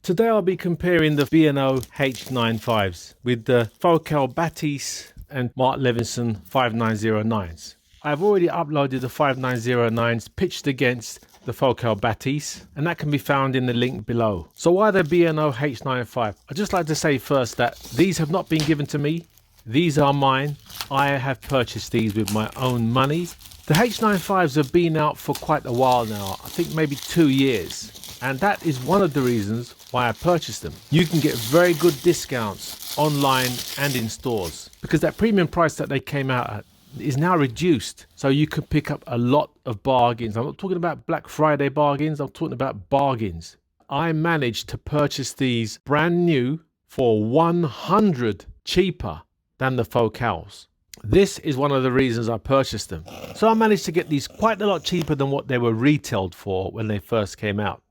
Today I'll be comparing the B&O H95s with the Focal Bathys and Mark Levinson 5909s. I've already uploaded the 5909s pitched against the Focal Bathys, and that can be found in the link below. So why the B&O H95? I'd just like to say first that these have not been given to me. These are mine. I have purchased these with my own money. The H95s have been out for quite a while now, I think maybe 2 years. And that is one of the reasons why I purchased them. You can get very good discounts online and in stores because that premium price that they came out at is now reduced. So you can pick up a lot of bargains. I'm not talking about Black Friday bargains, I'm talking about bargains. I managed to purchase these brand new for 100 cheaper than the Focals. This is one of the reasons I purchased them. So I managed to get these quite a lot cheaper than what they were retailed for when they first came out.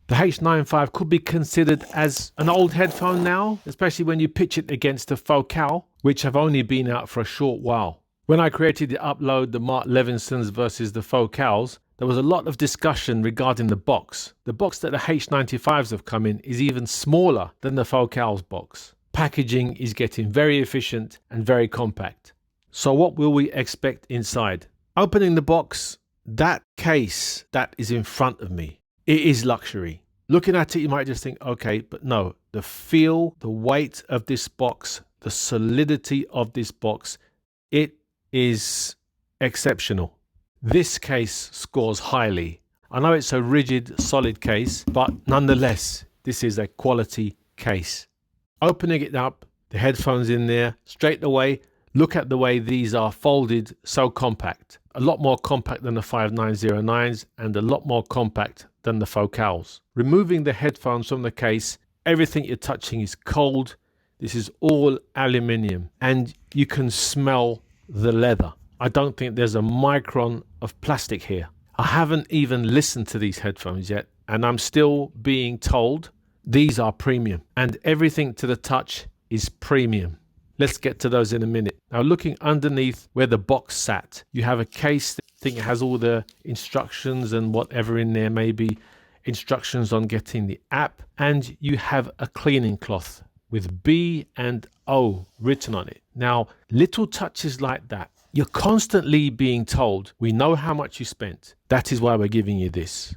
The H95 could be considered as an old headphone now, especially when you pitch it against the Focal, which have only been out for a short while. When I created the upload, the Mark Levinsons versus the Focals, there was a lot of discussion regarding the box. The box that the H95s have come in is even smaller than the Focals box. Packaging is getting very efficient and very compact. So what will we expect inside? Opening the box, that case that is in front of me, it is luxury. Looking at it, you might just think, okay, but no, the feel, the weight of this box, the solidity of this box, it is exceptional. This case scores highly. I know it's a rigid, solid case, but nonetheless, this is a quality case. Opening it up, the headphones in there, straight away, look at the way these are folded, so compact. A lot more compact than the 5909s and a lot more compact than the Focals. Removing the headphones from the case, everything you're touching is cold. This is all aluminium and you can smell the leather. I don't think there's a micron of plastic here. I haven't even listened to these headphones yet and I'm still being told these are premium and everything to the touch is premium. Let's get to those in a minute. Now looking underneath where the box sat, you have a case that I think it has all the instructions and whatever in there, maybe instructions on getting the app, and you have a cleaning cloth with B&O written on it. Now little touches like that, you're constantly being told, we know how much you spent. That is why we're giving you this.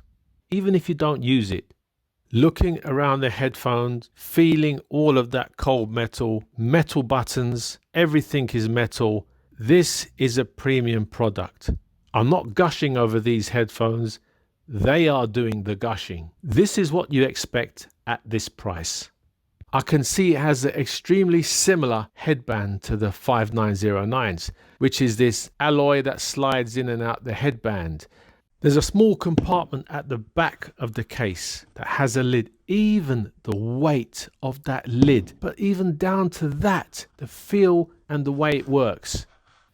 Even if you don't use it, looking around the headphones, feeling all of that cold metal, metal buttons, everything is metal. This is a premium product. I'm not gushing over these headphones. They are doing the gushing. This is what you expect at this price. I can see it has an extremely similar headband to the 5909s, which is this alloy that slides in and out the headband. There's a small compartment at the back of the case that has a lid. Even the weight of that lid, but even down to that, the feel and the way it works.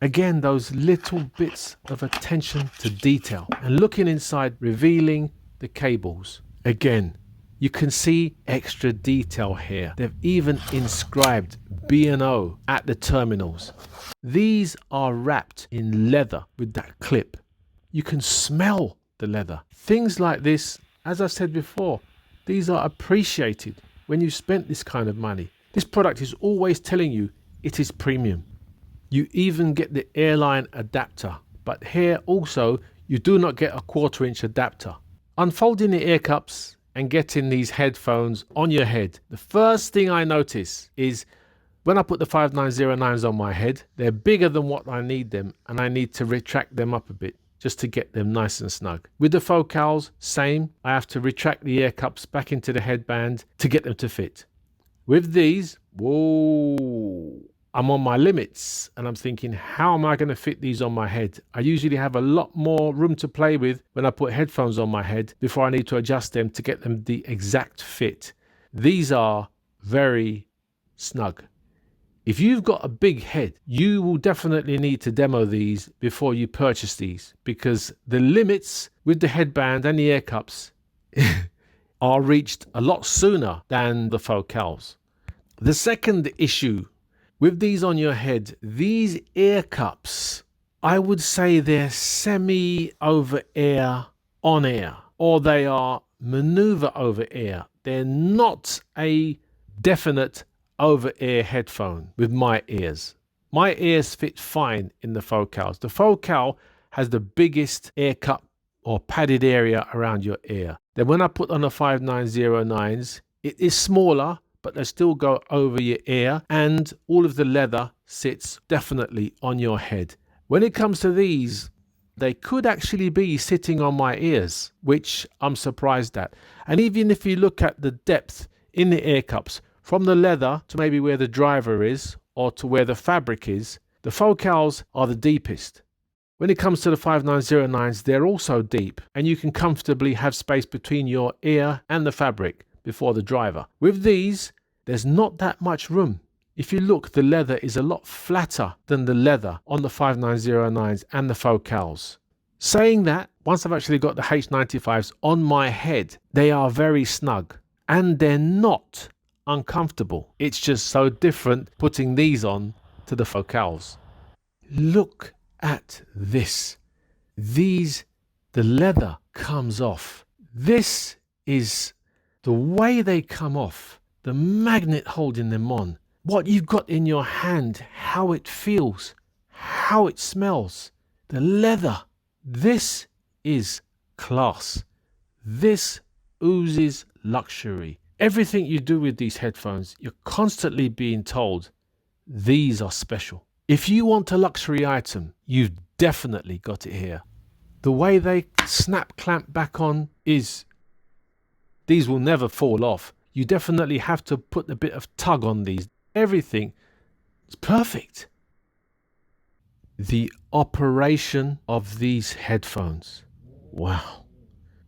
Again, those little bits of attention to detail and looking inside, revealing the cables. Again, you can see extra detail here. They've even inscribed B&O at the terminals. These are wrapped in leather with that clip. You can smell the leather. Things like this, as I said before, these are appreciated when you spent this kind of money. This product is always telling you it is premium. You even get the airline adapter, but here also you do not get a 1/4 inch adapter. Unfolding the ear cups and getting these headphones on your head, the first thing I notice is when I put the 5909s on my head, they're bigger than what I need them and I need to retract them up a bit just to get them nice and snug. With the Focals, same. I have to retract the ear cups back into the headband to get them to fit. With these, whoa, I'm on my limits and I'm thinking, how am I going to fit these on my head? I usually have a lot more room to play with when I put headphones on my head before I need to adjust them to get them the exact fit. These are very snug. If you've got a big head, you will definitely need to demo these before you purchase these because the limits with the headband and the ear cups are reached a lot sooner than the Focals. The second issue with these on your head, these ear cups, I would say they're semi over ear on ear, or they are maneuver over ear. they're not a definite over-ear headphone with my ears. My ears fit fine in the focals. The focal has the biggest ear cup or padded area around your ear. Then when I put on the 5909s, it is smaller, but they still go over your ear, and all of the leather sits definitely on your head. When it comes to these, they could actually be sitting on my ears, which I'm surprised at. And even if you look at the depth in the ear cups, from the leather to maybe where the driver is or to where the fabric is, the focals are the deepest. When it comes to the 5909s, they're also deep, and you can comfortably have space between your ear and the fabric before the driver. With these, there's not that much room. If you look, the leather is a lot flatter than the leather on the 5909s and the focals. Saying that, once I've actually got the H95s on my head, they are very snug and they're not uncomfortable. It's just so different putting these on to the focals. Look at this. The leather comes off. This is the way they come off, the magnet holding them on, what you've got in your hand, how it feels, how it smells, the leather. This is class. This oozes luxury. Everything you do with these headphones, you're constantly being told, these are special. If you want a luxury item, you've definitely got it here. The way they snap clamp back on is, these will never fall off. You definitely have to put a bit of tug on these. Everything is perfect. The operation of these headphones. Wow.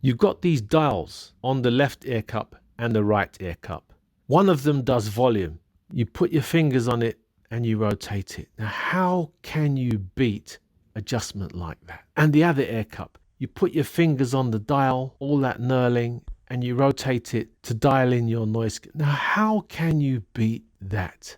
You've got these dials on the left ear cup and the right ear cup. One of them does volume. You put your fingers on it and you rotate it. Now, how can you beat adjustment like that? And the other ear cup, you put your fingers on the dial, all that knurling, and you rotate it to dial in your noise. Now, how can you beat that?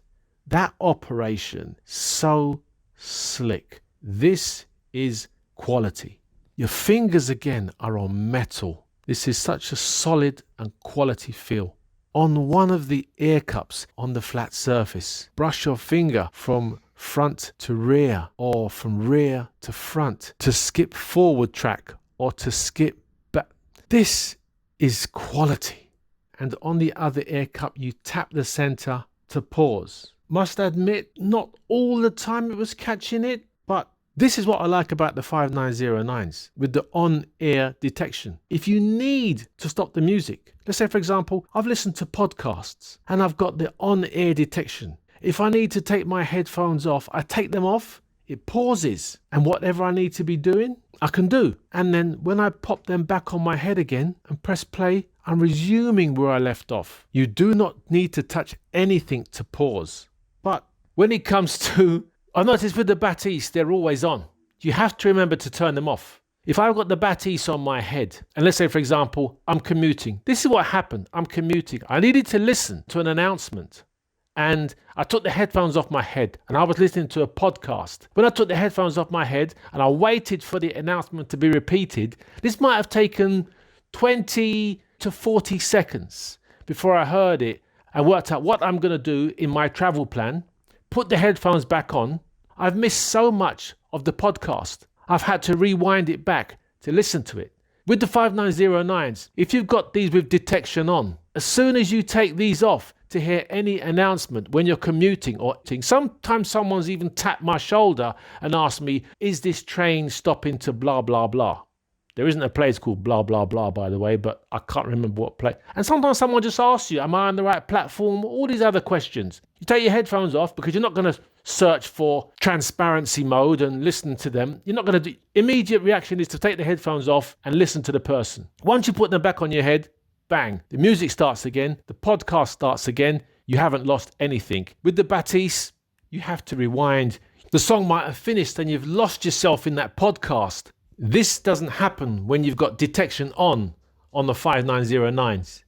That operation, so slick. This is quality. Your fingers again are on metal. This is such a solid and quality feel. On one of the ear cups on the flat surface, brush your finger from front to rear or from rear to front to skip forward track or to skip back. This is quality. And on the other ear cup, you tap the center to pause. Must admit, not all the time it was catching it, but this is what I like about the 5909s with the on-ear detection. If you need to stop the music, let's say for example, I've listened to podcasts and I've got the on-ear detection. If I need to take my headphones off, I take them off, it pauses, and whatever I need to be doing, I can do. And then when I pop them back on my head again and press play, I'm resuming where I left off. You do not need to touch anything to pause. But when it comes to, I've noticed with the Bathys, they're always on. You have to remember to turn them off. If I've got the Bathys on my head, and let's say, for example, I'm commuting. This is what happened. I'm commuting. I needed to listen to an announcement. And I took the headphones off my head and I was listening to a podcast. When I took the headphones off my head and I waited for the announcement to be repeated, this might have taken 20 to 40 seconds before I heard it and worked out what I'm going to do in my travel plan, put the headphones back on. I've missed so much of the podcast. I've had to rewind it back to listen to it. With the 5909s, if you've got these with detection on, as soon as you take these off to hear any announcement when you're commuting or sometimes someone's even tapped my shoulder and asked me, is this train stopping to blah, blah, blah? There isn't a place called blah, blah, blah, by the way, but I can't remember what place. And sometimes someone just asks you, am I on the right platform? All these other questions. You take your headphones off because you're not going to search for transparency mode and listen to them. You're not going to do. Immediate reaction is to take the headphones off and listen to the person. Once you put them back on your head, bang, the music starts again, the podcast starts again, you haven't lost anything. With the Bathys, you have to rewind. The song might have finished and you've lost yourself in that podcast. This doesn't happen when you've got detection on the 5909s.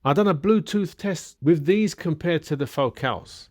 I've done a Bluetooth test with these compared to the focals.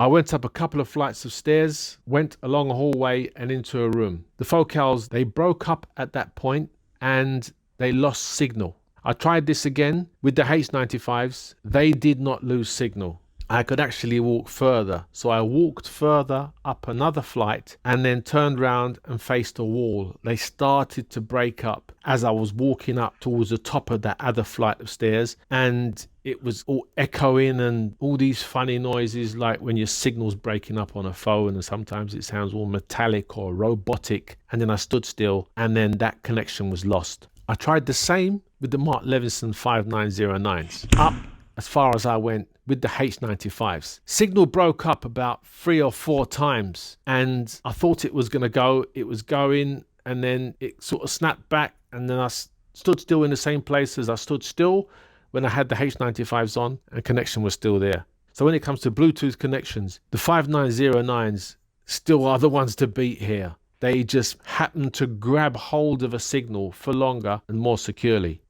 I went up a couple of flights of stairs, went along a hallway and into a room. The focals, they broke up at that point and they lost signal. I tried this again with the H95s. They did not lose signal. I could actually walk further. So I walked further up another flight and then turned round and faced a wall. They started to break up as I was walking up towards the top of that other flight of stairs, and it was all echoing and all these funny noises, like when your signal's breaking up on a phone and sometimes it sounds all metallic or robotic. And then I stood still and then that connection was lost. I tried the same with the Mark Levinson 5909s. Up as far as I went with the H95s. Signal broke up about 3 or 4 times and I thought it was going to go. It was going and then it sort of snapped back, and then I stood still in the same place as I stood still when I had the H95s on, and connection was still there. So when it comes to Bluetooth connections, the 5909s still are the ones to beat here. They just happen to grab hold of a signal for longer and more securely.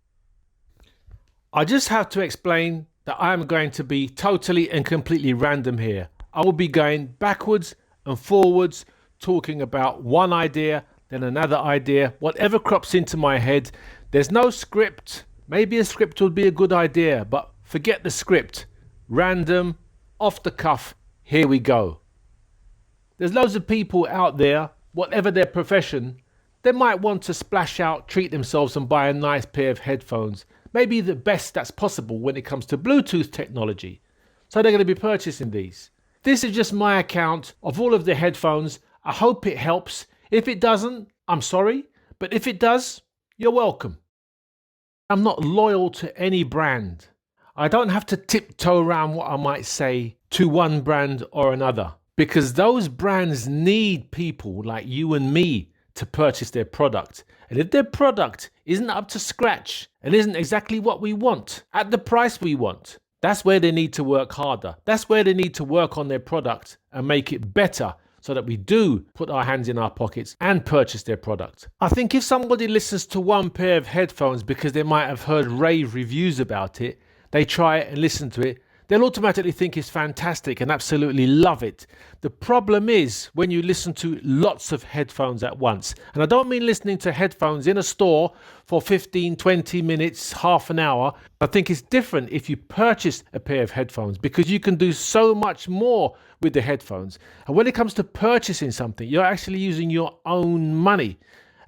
I just have to explain that I'm going to be totally and completely random here. I will be going backwards and forwards, talking about one idea, then another idea, whatever crops into my head. There's no script. Maybe a script would be a good idea, but forget the script. Random, off the cuff, here we go. There's loads of people out there, whatever their profession, they might want to splash out, treat themselves and buy a nice pair of headphones. Maybe the best that's possible when it comes to Bluetooth technology. So they're going to be purchasing these. This is just my account of all of the headphones. I hope it helps. If it doesn't, I'm sorry. But if it does, you're welcome. I'm not loyal to any brand. I don't have to tiptoe around what I might say to one brand or another, because those brands need people like you and me to purchase their product. And if their product isn't up to scratch and isn't exactly what we want at the price we want, that's where they need to work harder. That's where they need to work on their product and make it better, so that we do put our hands in our pockets and purchase their product. I think if somebody listens to one pair of headphones because they might have heard rave reviews about it, they try it and listen to it, they'll automatically think it's fantastic and absolutely love it. The problem is when you listen to lots of headphones at once. And I don't mean listening to headphones in a store for 15, 20 minutes, half an hour. I think it's different if you purchase a pair of headphones, because you can do so much more with the headphones. And when it comes to purchasing something, you're actually using your own money.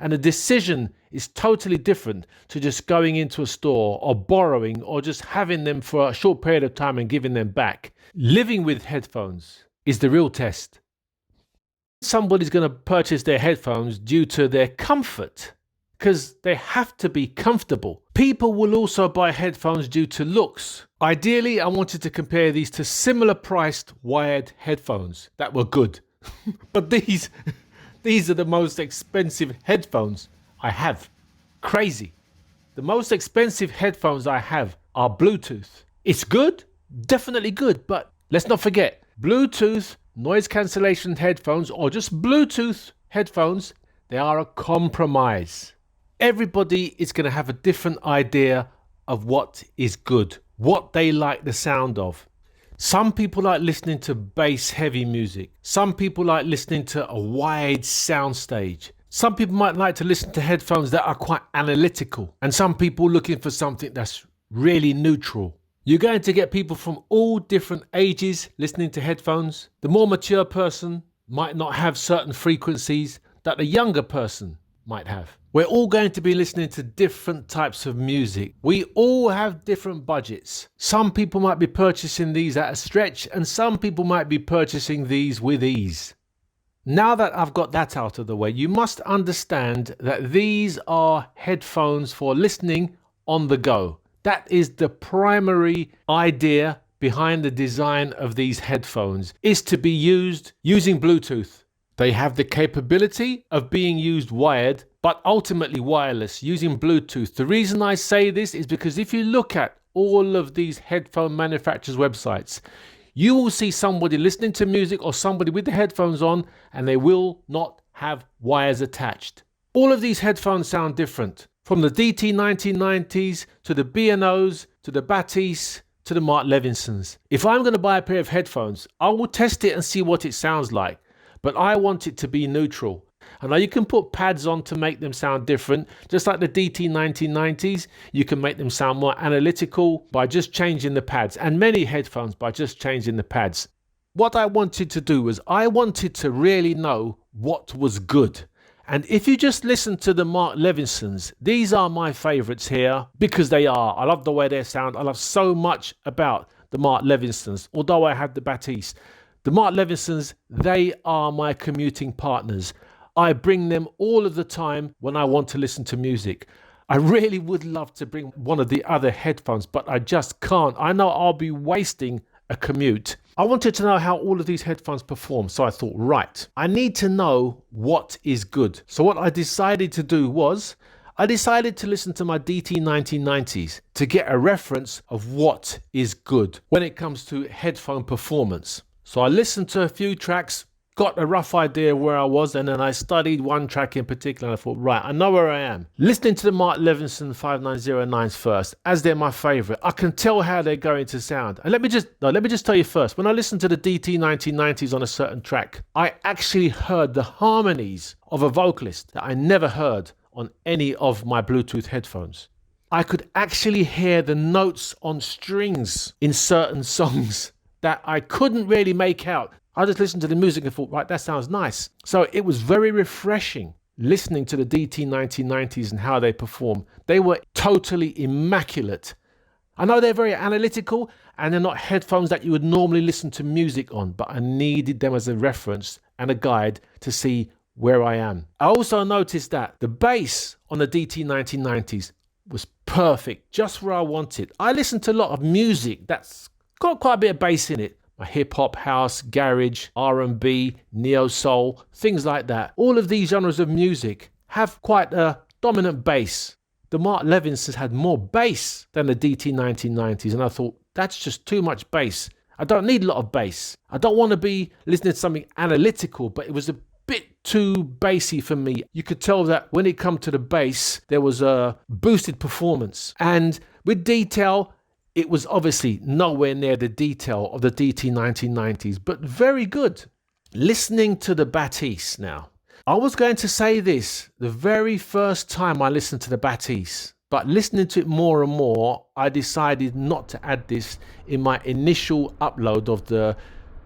And the decision is totally different to just going into a store or borrowing or just having them for a short period of time and giving them back. Living with headphones is the real test. Somebody's going to purchase their headphones due to their comfort, because they have to be comfortable. People will also buy headphones due to looks. Ideally, I wanted to compare these to similar priced wired headphones that were good. But these are the most expensive headphones I have. Crazy. The most expensive headphones I have are Bluetooth. It's good, definitely good, but let's not forget, Bluetooth noise cancellation headphones, or just Bluetooth headphones, they are a compromise. Everybody is going to have a different idea of what is good, what they like the sound of. Some people like listening to bass heavy music. Some people like listening to a wide soundstage. Some people might like to listen to headphones that are quite analytical. And some people looking for something that's really neutral. You're going to get people from all different ages listening to headphones. The more mature person might not have certain frequencies that the younger person might have. We're all going to be listening to different types of music. We all have different budgets. Some people might be purchasing these at a stretch, and some people might be purchasing these with ease. Now that I've got that out of the way, you must understand that these are headphones for listening on the go. That is the primary idea behind the design of these headphones, is to be used using Bluetooth. They have the capability of being used wired, but ultimately wireless, using Bluetooth. The reason I say this is because if you look at all of these headphone manufacturers' websites, you will see somebody listening to music or somebody with the headphones on, and they will not have wires attached. All of these headphones sound different, from the DT 1990s to the B&Os to the Bathys to the Mark Levinsons. If I'm going to buy a pair of headphones, I will test it and see what it sounds like. But I want it to be neutral. I know you can put pads on to make them sound different, just like the DT1990s. You can make them sound more analytical by just changing the pads, and many headphones by just changing the pads. What I wanted to do was I wanted to really know what was good. And if you just listen to the Mark Levinsons, these are my favorites here because they are. I love the way they sound. I love so much about the Mark Levinsons, although I have the Bathys. The Mark Levinsons, they are my commuting partners. I bring them all of the time when I want to listen to music. I really would love to bring one of the other headphones, but I just can't. I know I'll be wasting a commute. I wanted to know how all of these headphones perform, so I thought, right, I need to know what is good. So what I decided to do was, I decided to listen to my DT 1990s to get a reference of what is good when it comes to headphone performance. So I listened to a few tracks, got a rough idea where I was, and then I studied one track in particular and I thought, right, I know where I am. Listening to the Mark Levinson 5909s first, as they're my favorite, I can tell how they're going to sound. And let me just tell you first, when I listened to the DT 1990s on a certain track, I actually heard the harmonies of a vocalist that I never heard on any of my Bluetooth headphones. I could actually hear the notes on strings in certain songs that I couldn't really make out. I just listened to the music and thought, right, that sounds nice. So it was very refreshing listening to the DT 1990s and how they perform. They were totally immaculate. I know they're very analytical and they're not headphones that you would normally listen to music on, but I needed them as a reference and a guide to see where I am. I also noticed that the bass on the DT 1990s was perfect, just where I wanted. I listen to a lot of music that's got quite a bit of bass in it. Hip hop, house, garage, R&B, neo soul, things like that. All of these genres of music have quite a dominant bass. The Mark Levinsons had more bass than the DT 1990s, and I thought, that's just too much bass. I don't need a lot of bass. I don't want to be listening to something analytical, but it was a bit too bassy for me. You could tell that when it come to the bass, there was a boosted performance. And with detail, it was obviously nowhere near the detail of the DT 1990s, but very good. Listening to the Bathys now. I was going to say this the very first time I listened to the Bathys, but listening to it more and more, I decided not to add this in my initial upload of the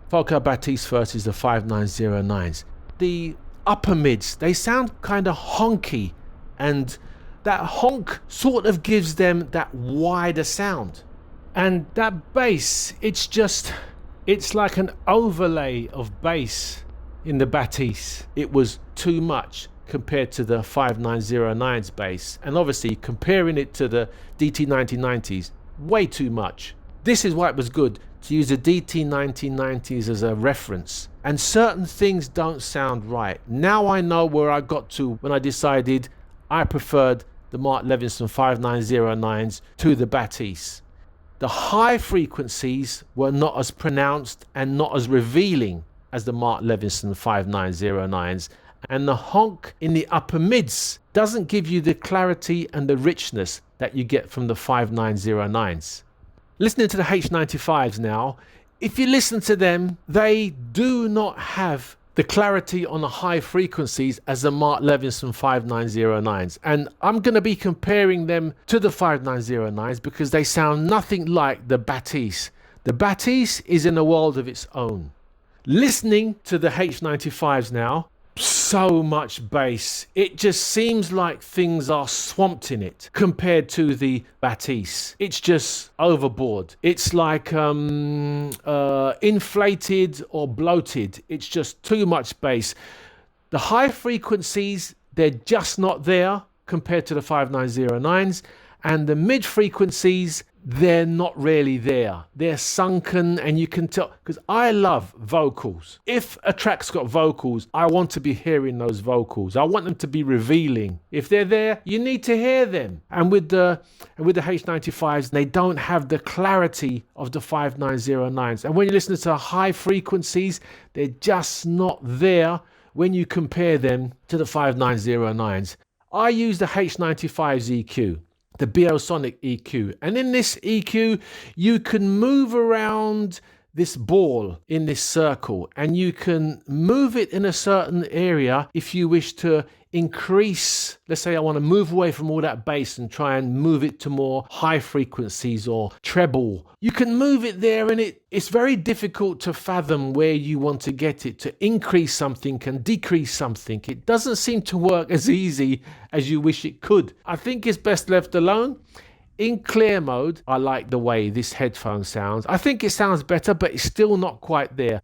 Focal Bathys versus the 5909s. The upper mids, they sound kind of honky, and that honk sort of gives them that wider sound. And that bass, it's like an overlay of bass in the Bathys. It was too much compared to the 5909's bass. And obviously comparing it to the DT 1990s, way too much. This is why it was good to use the DT 1990s as a reference. And certain things don't sound right. Now I know where I got to when I decided I preferred the Mark Levinson 5909s to the Bathys. The high frequencies were not as pronounced and not as revealing as the Mark Levinson 5909s, and the honk in the upper mids doesn't give you the clarity and the richness that you get from the 5909s. Listening to the H95s now, if you listen to them, they do not have the clarity on the high frequencies as the Mark Levinson 5909s. And I'm going to be comparing them to the 5909s because they sound nothing like the Bathys. The Bathys is in a world of its own. Listening to the H95s now, so much bass. It just seems like things are swamped in it compared to the Bathys. It's just overboard. It's like inflated or bloated. It's just too much bass. The high frequencies, they're just not there compared to the 5909s. And the mid frequencies, they're not really there. They're sunken, and you can tell, because I love vocals. If a track's got vocals, I want to be hearing those vocals. I want them to be revealing. If they're there, you need to hear them. And with the H95s, they don't have the clarity of the 5909s. And when you listen to high frequencies, they're just not there when you compare them to the 5909s. I use the H95's EQ. The B&O Sonic EQ, and in this EQ you can move around this ball in this circle, and you can move it in a certain area if you wish to increase. Let's say I want to move away from all that bass and try and move it to more high frequencies or treble. You can move it there, and it's very difficult to fathom where you want to get it to increase something and decrease something. It doesn't seem to work as easy as you wish it could. I think it's best left alone. In clear mode, I like the way this headphone sounds. I think it sounds better, but it's still not quite there.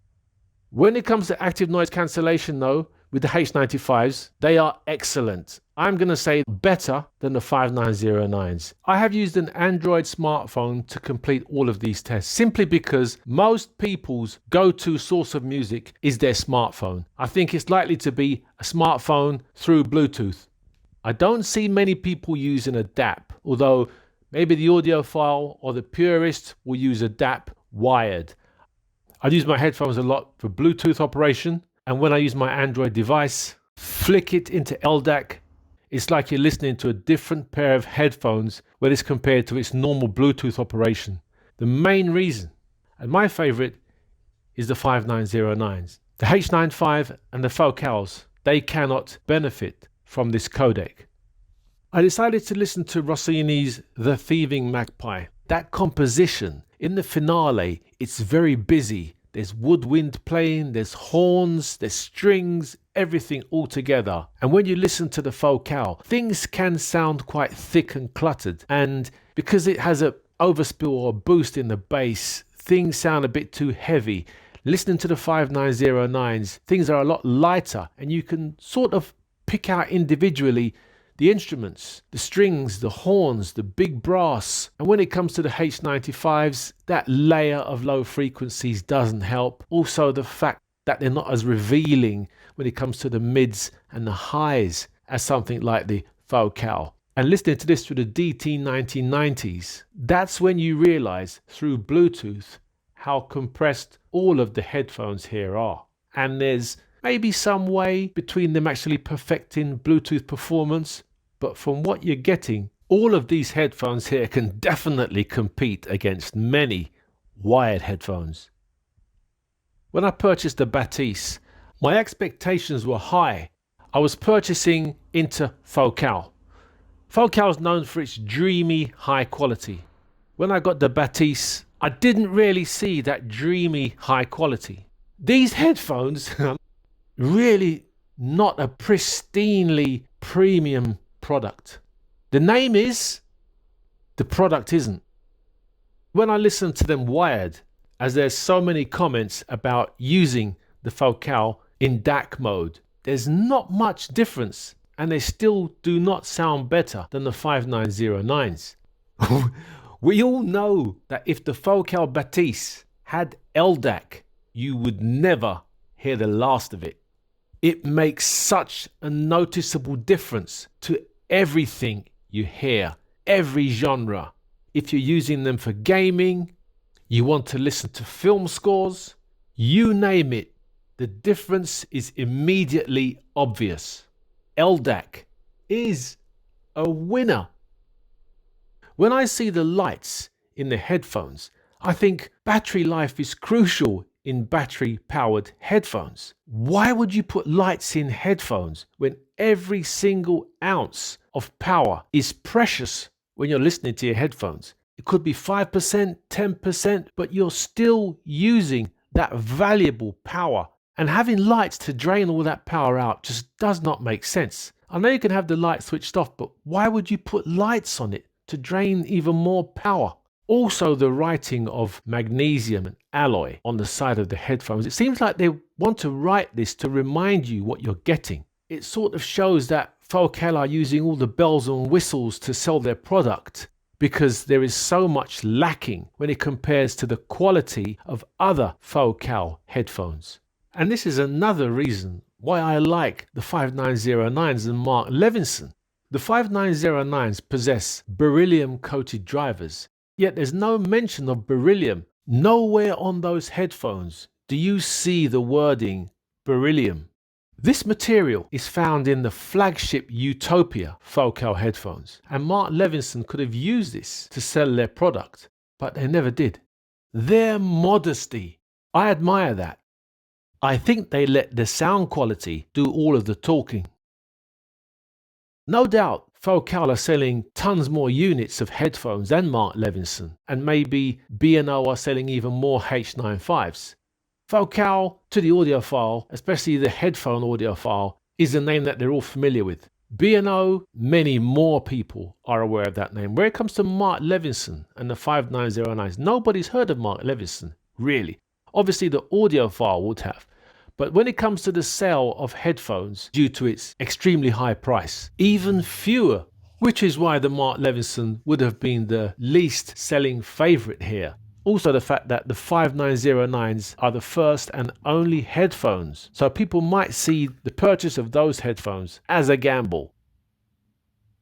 When it comes to active noise cancellation though, with the H95s, they are excellent. I'm going to say better than the 5909s. I have used an Android smartphone to complete all of these tests, simply because most people's go-to source of music is their smartphone. I think it's likely to be a smartphone through Bluetooth. I don't see many people using a DAP, although maybe the audiophile or the purist will use a DAP wired. I use my headphones a lot for Bluetooth operation, and when I use my Android device, flick it into LDAC, it's like you're listening to a different pair of headphones when it's compared to its normal Bluetooth operation. The main reason, and my favorite, is the 5909s. The H95 and the Focals, they cannot benefit from this codec. I decided to listen to Rossini's The Thieving Magpie. That composition, in the finale, it's very busy. There's woodwind playing, there's horns, there's strings, everything all together. And when you listen to the Focal, things can sound quite thick and cluttered. And because it has an overspill or a boost in the bass, things sound a bit too heavy. Listening to the 5909s, things are a lot lighter, and you can sort of pick out individually the instruments, the strings, the horns, the big brass. And when it comes to the H95s, that layer of low frequencies doesn't help. Also, the fact that they're not as revealing when it comes to the mids and the highs as something like the Focal. And listening to this through the DT1990s, that's when you realize through Bluetooth how compressed all of the headphones here are. And there's maybe some way between them actually perfecting Bluetooth performance, but from what you're getting, all of these headphones here can definitely compete against many wired headphones. When I purchased the Bathys, my expectations were high. I was purchasing into Focal. Focal is known for its dreamy high quality. When I got the Bathys, I didn't really see that dreamy high quality. These headphones really not a pristinely premium product. The name is, the product isn't. When I listen to them wired, as there's so many comments about using the Focal in DAC mode, there's not much difference, and they still do not sound better than the 5909s. We all know that if the Focal Bathys had LDAC, you would never hear the last of it. It makes such a noticeable difference to everything you hear, every genre. If you're using them for gaming, you want to listen to film scores, you name it, the difference is immediately obvious. LDAC is a winner. When I see the lights in the headphones, I think battery life is crucial in battery-powered headphones. Why would you put lights in headphones when every single ounce of power is precious when you're listening to your headphones? It could be 5%, 10%, but you're still using that valuable power. And having lights to drain all that power out just does not make sense. I know you can have the light switched off, but why would you put lights on it to drain even more power? Also, the writing of magnesium and alloy on the side of the headphones. It seems like they want to write this to remind you what you're getting. It sort of shows that Focal are using all the bells and whistles to sell their product, because there is so much lacking when it compares to the quality of other Focal headphones. And this is another reason why I like the 5909s and Mark Levinson. The 5909s possess beryllium-coated drivers, yet there's no mention of beryllium. Nowhere on those headphones do you see the wording beryllium. This material is found in the flagship Utopia Focal headphones, and Mark Levinson could have used this to sell their product, but they never did. Their modesty. I admire that. I think they let the sound quality do all of the talking. No doubt, Focal are selling tons more units of headphones than Mark Levinson, and maybe B&O are selling even more H95s. Focal, to the audiophile, especially the headphone audiophile, is a name that they're all familiar with. B&O, many more people are aware of that name. Where it comes to Mark Levinson and the 5909s, nobody's heard of Mark Levinson, really. Obviously, the audiophile would have. But when it comes to the sale of headphones, due to its extremely high price, even fewer, which is why the Mark Levinson would have been the least selling favorite here. Also the fact that the 5909s are the first and only headphones, so people might see the purchase of those headphones as a gamble.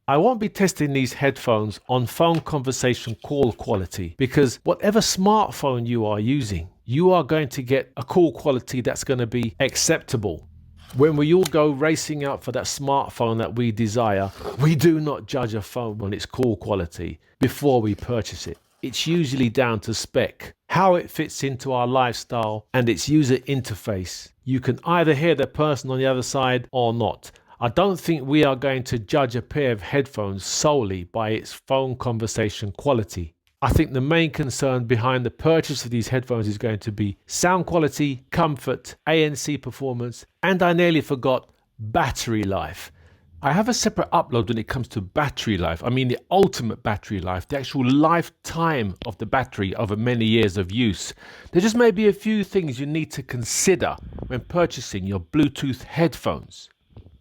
I won't be testing these headphones on phone conversation call quality because whatever smartphone you are using, you are going to get a call quality that's going to be acceptable. When we all go racing out for that smartphone that we desire, we do not judge a phone on its call quality before we purchase it. It's usually down to spec, how it fits into our lifestyle and its user interface. You can either hear the person on the other side or not. I don't think we are going to judge a pair of headphones solely by its phone conversation quality. I think the main concern behind the purchase of these headphones is going to be sound quality, comfort, ANC performance, and I nearly forgot battery life. I have a separate upload when it comes to battery life. I mean the ultimate battery life, the actual lifetime of the battery over many years of use. There just may be a few things you need to consider when purchasing your Bluetooth headphones.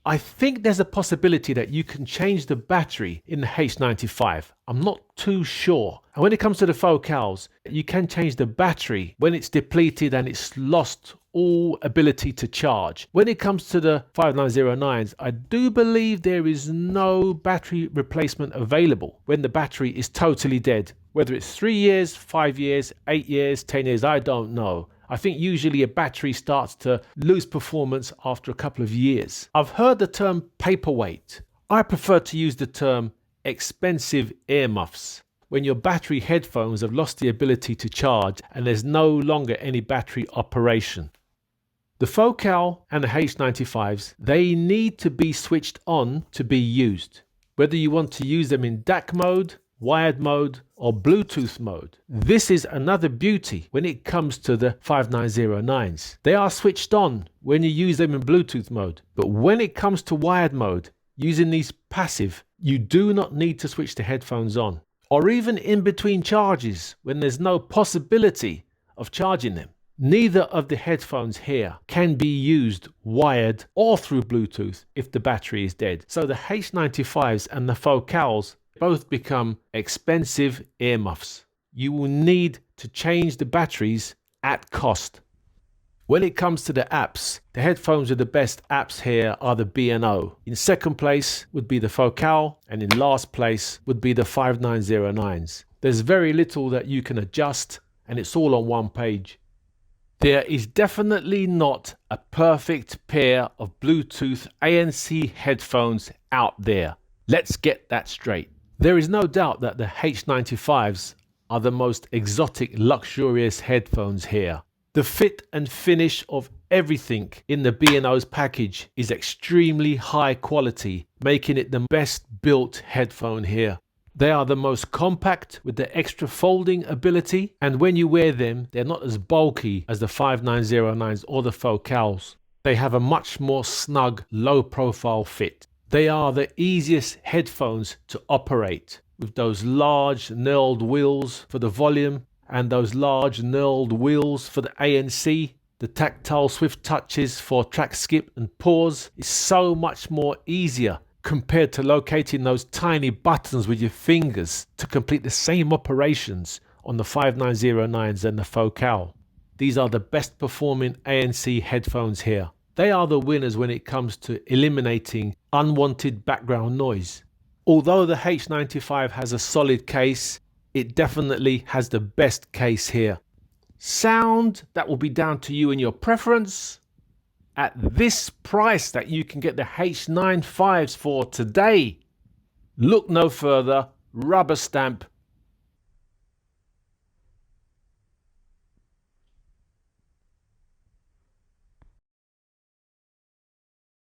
I think there's a possibility that you can change the battery in the H95. I'm not too sure. And when it comes to the Focals, you can change the battery when it's depleted and it's lost all ability to charge. When it comes to the 5909s, I do believe there is no battery replacement available when the battery is totally dead. Whether it's 3 years, 5 years, 8 years, 10 years, I don't know. I think usually a battery starts to lose performance after a couple of years. I've heard the term paperweight. I prefer to use the term expensive earmuffs. When your battery headphones have lost the ability to charge and there's no longer any battery operation. The Focal and the H95s, they need to be switched on to be used. Whether you want to use them in DAC mode, wired mode or Bluetooth mode. This is another beauty when it comes to the 5909s. They are switched on when you use them in Bluetooth mode, but when it comes to wired mode, using these passive, you do not need to switch the headphones on, or even in between charges when there's no possibility of charging them. Neither of the headphones here can be used wired or through Bluetooth if the battery is dead. So the H95s and the Focals both become expensive earmuffs. You will need to change the batteries at cost. When it comes to the apps, the headphones with the best apps here are the B&O. In second place would be the Focal, and in last place would be the 5909s. There's very little that you can adjust, and it's all on one page. There is definitely not a perfect pair of Bluetooth ANC headphones out there. Let's get that straight. There is no doubt that the H95s are the most exotic, luxurious headphones here. The fit and finish of everything in the B&O's package is extremely high quality, making it the best built headphone here. They are the most compact with the extra folding ability, and when you wear them, they're not as bulky as the 5909s or the Focals. They have a much more snug, low profile fit. They are the easiest headphones to operate, with those large knurled wheels for the volume and those large knurled wheels for the ANC. The tactile swift touches for track skip and pause is so much more easier compared to locating those tiny buttons with your fingers to complete the same operations on the 5909s and the Focal. These are the best performing ANC headphones here. They are the winners when it comes to eliminating unwanted background noise. Although the H95 has a solid case, it definitely has the best case here. Sound, that will be down to you and your preference. At this price that you can get the H95s for today, look no further, rubber stamp